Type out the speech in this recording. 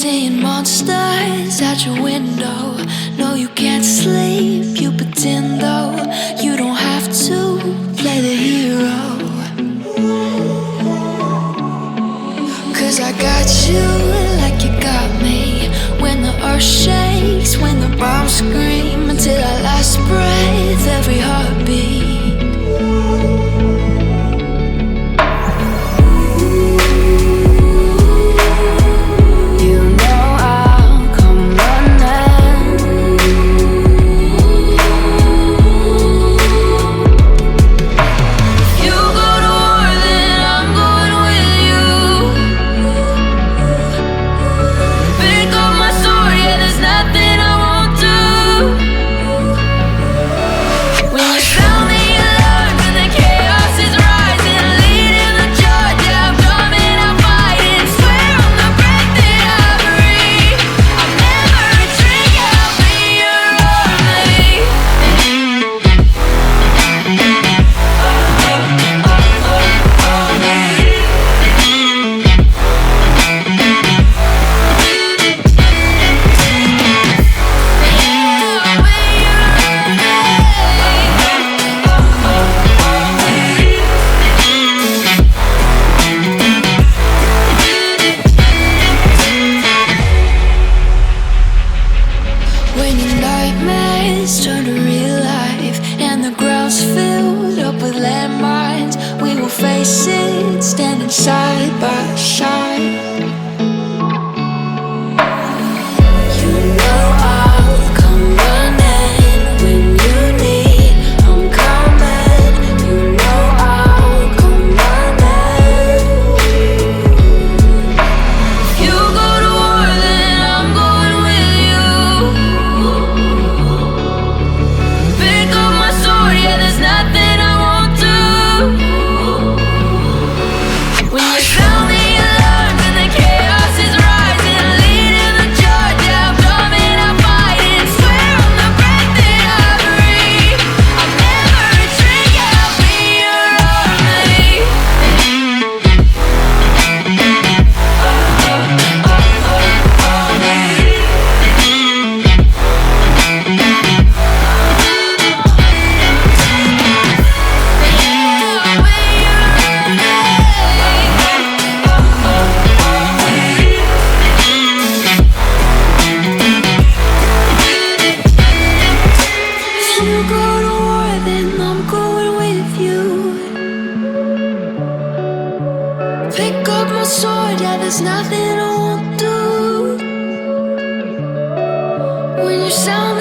Seeing monsters at your window. No, you can't sleep, you pretend though. You don't have to play the hero. 'Cause I got you like you got me. When the earth shakes, when the bombs scream, until our last breath, every heartbeat. Turn to real life, and the ground's filled up with landmines. We will face it, standing side by side. You know I'll come running when you need. I'm coming. You know I'll come running. If you go to war, then I'm going with you. There's nothing I won't do. When you sound the alarm and the chaos is rising, leading the charge, yeah, I'm coming, I'm fighting. Swear on the breath that I breathe, I'll never retreat, yeah, I'll be your army. You go to war, then I'm going with you. Pick up my sword, yeah, there's nothing I won't do. When you sound